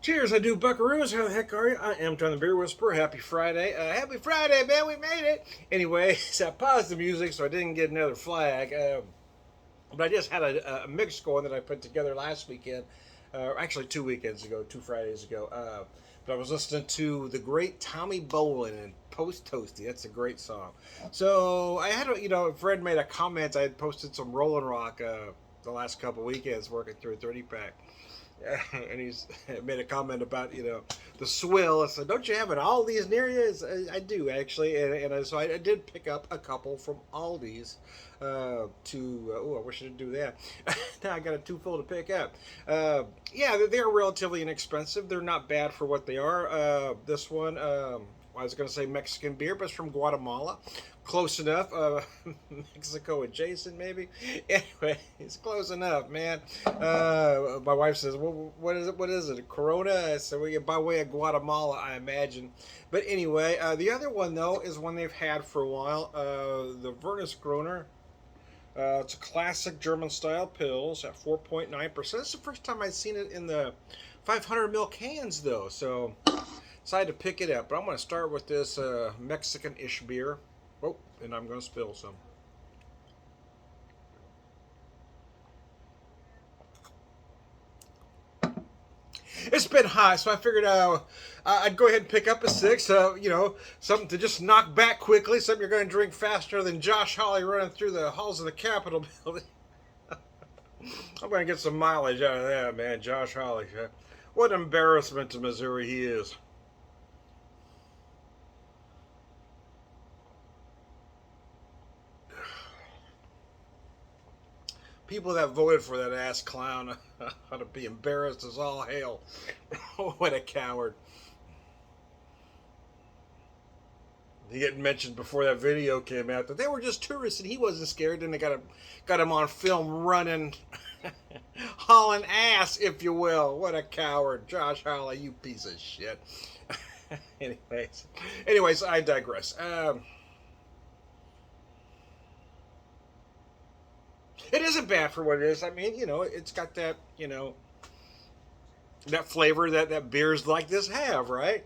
Cheers, I do buckaroos. How the heck are you? I am John the Beer Whisperer. Happy Friday. Happy Friday, man. We made it. Anyway, so I paused the music so I didn't get another flag. But I just had a mix going that I put together last weekend. Actually, 2 weekends ago, 2 Fridays ago. But I was listening to the great Tommy Bolin and Post Toasty. That's a great song. So I had, Fred made a comment. I had posted some Rolling Rock the last couple weekends working through a 30 pack. And he's made a comment about the swill. I said, "Don't you have an Aldi's near you?" I do actually, so I did pick up a couple from Aldi's. I wish I didn't do that. Now I got a two full to pick up. Yeah, they're relatively inexpensive. They're not bad for what they are. This one, I was going to say Mexican beer, but it's from Guatemala. Close enough. Mexico adjacent, maybe. Anyway, it's close enough, man. My wife says, well, "What is it? What is it? Corona?" I said, "Well, by way of Guatemala, I imagine." But anyway, the other one though is one they've had for a while. The Vernus Groner. It's a classic German style pills at 4.9%. It's the first time I've seen it in the 500 ml cans though, so decided to pick it up. But I'm going to start with this Mexican-ish beer. Oh, and I'm going to spill some. It's been hot, so I figured I'd go ahead and pick up a six. Something to just knock back quickly. Something you're going to drink faster than Josh Hawley running through the halls of the Capitol building. I'm going to get some mileage out of that, man. Josh Hawley. What an embarrassment to Missouri he is. People that voted for that ass clown ought to be embarrassed as all hell. What a coward. He had mentioned before that video came out that they were just tourists and he wasn't scared. Then they got him on film running, hauling ass, if you will. What a coward, Josh Hawley, you piece of shit. anyways, I digress. It isn't bad for what it is. I mean, it's got that, that flavor that beers like this have, right?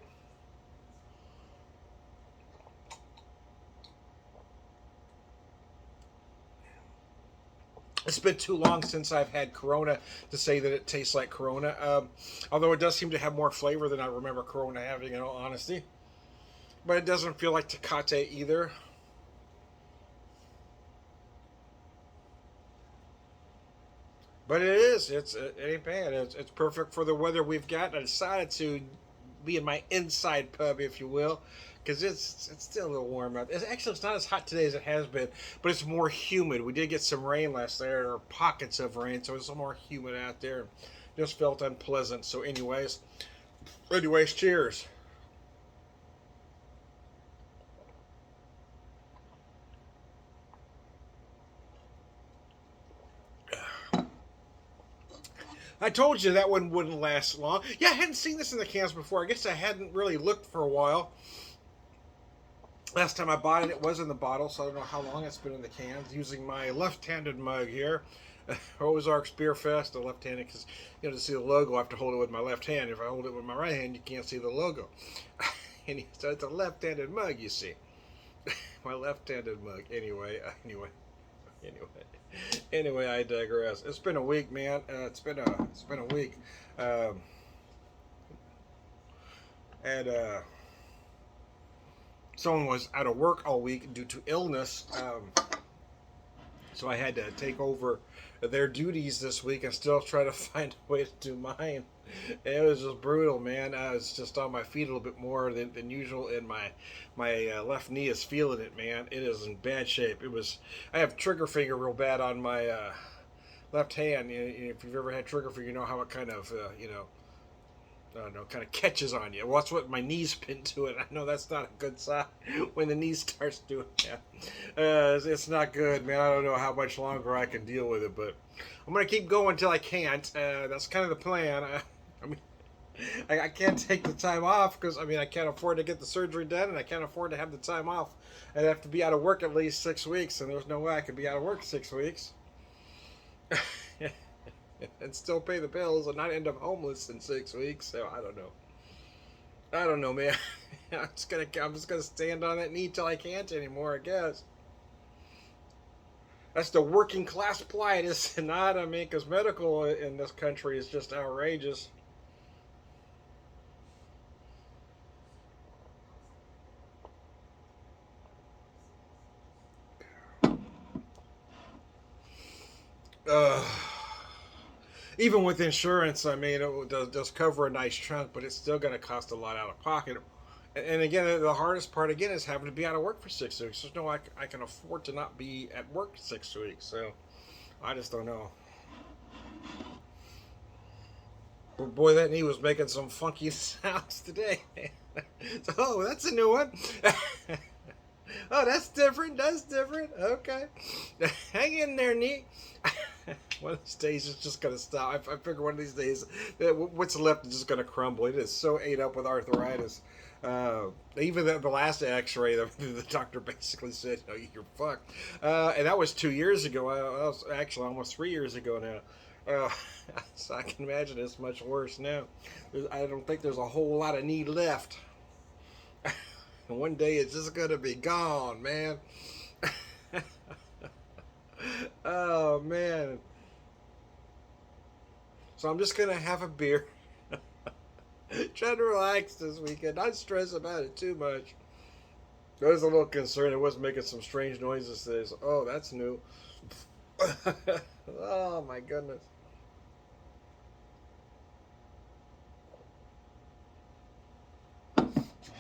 It's been too long since I've had Corona to say that it tastes like Corona. Although it does seem to have more flavor than I remember Corona having, in all honesty. But it doesn't feel like Tecate either. But it is. It ain't bad. It's perfect for the weather we've got. I decided to be in my inside pub, if you will, because it's still a little warm out. It's not as hot today as it has been, but it's more humid. We did get some rain last night, or pockets of rain, so it's more humid out there. Just felt unpleasant. So, anyways, cheers. I told you that one wouldn't last long. Yeah, I hadn't seen this in the cans before. I guess I hadn't really looked for a while. Last time I bought it, it was in the bottle, so I don't know how long it's been in the cans. Using my left-handed mug here, Ozarks Beer Fest, the left-handed, because to see the logo, I have to hold it with my left hand. If I hold it with my right hand, you can't see the logo. So it's a left-handed mug, you see. My left-handed mug. Anyway, I digress. It's been a week, man. It's been a week, and someone was out of work all week due to illness. So I had to take over their duties this week and still try to find a way to do mine. And it was just brutal, man. I was just on my feet a little bit more than usual, and my left knee is feeling it, man. It is in bad shape. I have trigger finger real bad on my left hand. If you've ever had trigger finger, you know how it kind of I don't know, kind of catches on you. Well, that's what my knee's been doing. I know that's not a good sign when the knee starts doing that. It's not good, man. I don't know how much longer I can deal with it, but I'm going to keep going until I can't. That's kind of the plan. I mean, I can't take the time off because, I can't afford to get the surgery done, and I can't afford to have the time off. I'd have to be out of work at least 6 weeks, and there's no way I could be out of work 6 weeks. and still pay the bills and not end up homeless in 6 weeks. So I don't know. I don't know, man. I'm just gonna stand on that knee till I can't anymore. I guess that's the working class plight, is not. I mean, because medical in this country is just outrageous. Uh, Even with insurance, I mean, does cover a nice chunk, but it's still going to cost a lot out of pocket. And again, the hardest part again is having to be out of work for 6 weeks. There's no way I can afford to not be at work 6 weeks. So I just don't know. But boy, that knee was making some funky sounds today. So, oh, that's a new one. Oh, that's different. That's different. Okay. Hang in there, knee. One of these days it's just going to stop. I figure one of these days what's left is just going to crumble. It is so ate up with arthritis. Even the last x-ray, the doctor basically said, "No, you're fucked." And that was 2 years ago. That was actually almost 3 years ago now. So I can imagine it's much worse now. I don't think there's a whole lot of knee left. And one day it's just going to be gone, man. Oh, man. So I'm just going to have a beer. Trying to relax this weekend. Not stress about it too much. I was a little concerned. It was making some strange noises today. So, oh, that's new. Oh, my goodness.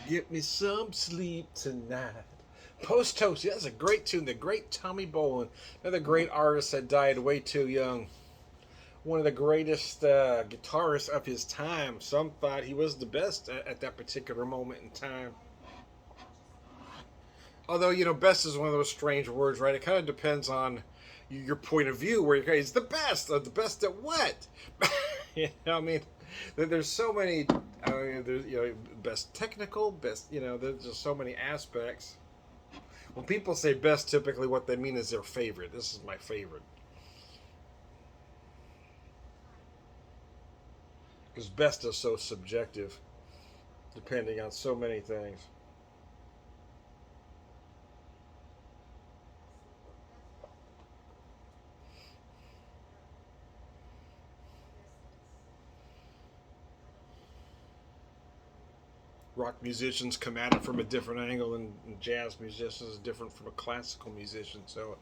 Get me some sleep tonight. Post Toast, yeah, that's a great tune. The great Tommy Bolin, another great artist that died way too young. One of the greatest guitarists of his time. Some thought he was the best at that particular moment in time. Although, best is one of those strange words, right? It kind of depends on your point of view, where you're he's the best. The best at what? I mean, there's so many. There's best technical, best. There's just so many aspects. When people say best, typically what they mean is their favorite. This is my favorite. Because best is so subjective, depending on so many things. Rock musicians come at it from a different angle, and jazz musicians is different from a classical musician. So,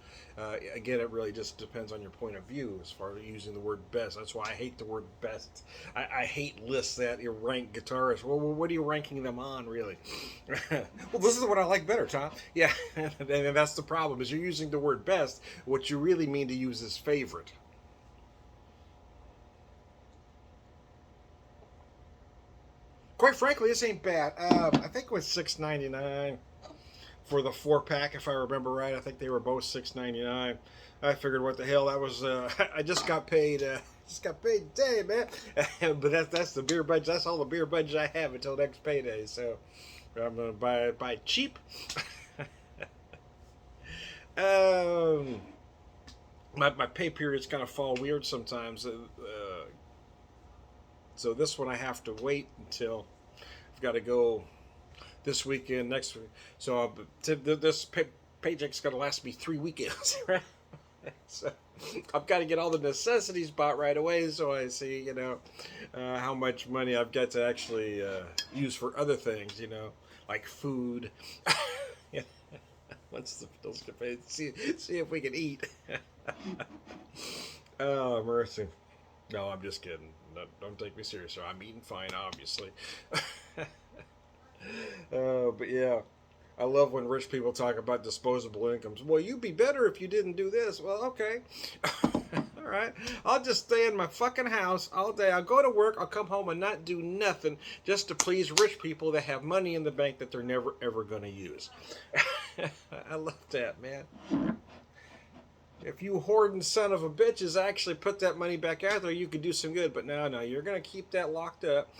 again, it really just depends on your point of view as far as using the word best. That's why I hate the word best. I hate lists that you rank guitarists. Well, what are you ranking them on, really? Well, this is what I like better, Tom. Yeah, and that's the problem, is you're using the word best. What you really mean to use is favorite. Quite frankly, this ain't bad. I think it was $6.99 for the 4 pack, if I remember right. I think they were both $6.99. I figured, what the hell, that was. I just got paid. Just got paid today, man. But that's the beer budget. That's all the beer budget I have until next payday. So I'm gonna buy cheap. um, my pay periods kind of fall weird sometimes. So this one I have to wait until I've got to go this weekend, next week. So this paycheck's going to last me 3 weekends, right? So I've got to get all the necessities bought right away, so I see, how much money I've got to actually use for other things, like food. Yeah. Once the bills get paid, see if we can eat. Oh, mercy. No, I'm just kidding. Don't take me serious. So I'm eating fine, obviously. But yeah, I love when rich people talk about disposable incomes. Well, you'd be better if you didn't do this. Well, okay. All right. I'll just stay in my fucking house all day. I'll go to work. I'll come home and not do nothing just to please rich people that have money in the bank that they're never, ever going to use. I love that, man. If you hoarding son of a bitches actually put that money back out there, you could do some good. But no, you're going to keep that locked up.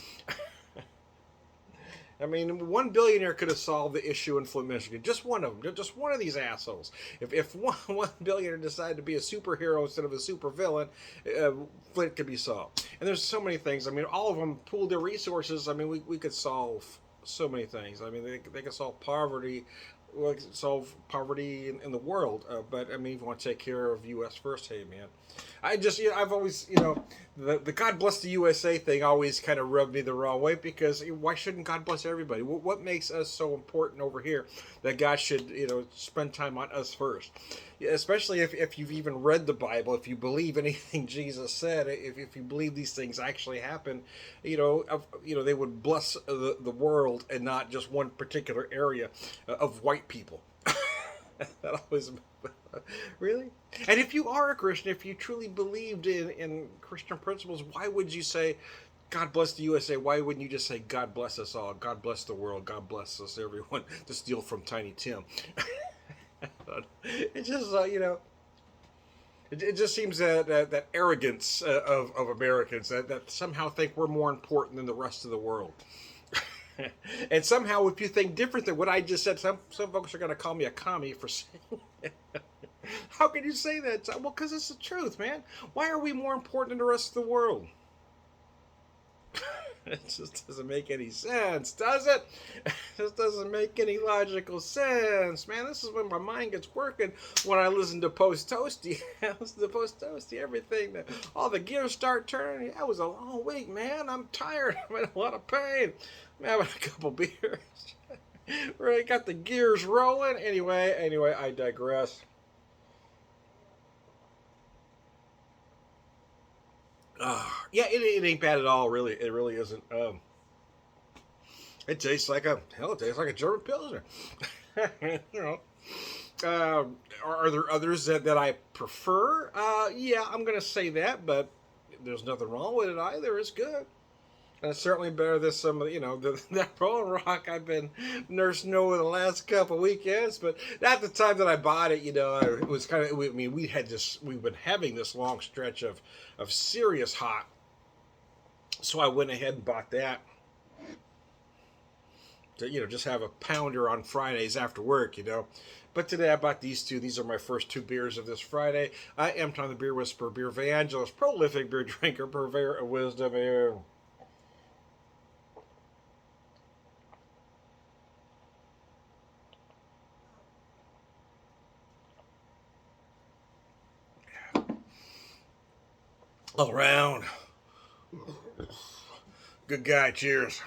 I mean, one billionaire could have solved the issue in Flint, Michigan. Just one of them. Just one of these assholes. If one billionaire decided to be a superhero instead of a supervillain, Flint could be solved. And there's so many things. I mean, all of them pooled their resources. I mean, we could solve so many things. I mean, they could solve poverty. Well, solve poverty in the world, but I mean, if you want to take care of U.S. first, hey man, I've always the God bless the USA thing always kind of rubbed me the wrong way because why shouldn't God bless everybody? What makes us so important over here that God should spend time on us first? Yeah, especially if you've even read the Bible, if you believe anything Jesus said, if you believe these things actually happen, they would bless the world and not just one particular area of white people. That always really. And if you are a Christian, if you truly believed in Christian principles, why would you say God bless the USA? Why wouldn't you just say God bless us all? God bless the world. God bless us everyone. To steal from Tiny Tim. It's just it just seems that arrogance of Americans that somehow think we're more important than the rest of the world. And somehow, if you think different than what I just said, some folks are going to call me a commie for saying it. How can you say that? Well, because it's the truth, man. Why are we more important than the rest of the world? It just doesn't make any sense, does it? It just doesn't make any logical sense, man. This is when my mind gets working when I listen to Post Toasty. I listen to Post Toasty, everything. All the gears start turning. That was a long week, man. I'm tired. I'm in a lot of pain. I'm having a couple beers. Really got the gears rolling. Anyway, I digress. Yeah, it ain't bad at all. Really, it really isn't. It tastes like it tastes like a German Pilsner. you know. Are there others that I prefer? Yeah, I'm gonna say that, but there's nothing wrong with it either. It's good. And it's certainly better than some of that Rolling Rock I've been nursing over the last couple weekends. But at the time that I bought it, it was kind of. I mean, we've been having this long stretch of serious hot, so I went ahead and bought that to just have a pounder on Fridays after work. But today I bought these two. These are my first two beers of this Friday. I am Tom the Beer Whisperer, beer evangelist, prolific beer drinker, purveyor of wisdom. All around. Good guy. Cheers.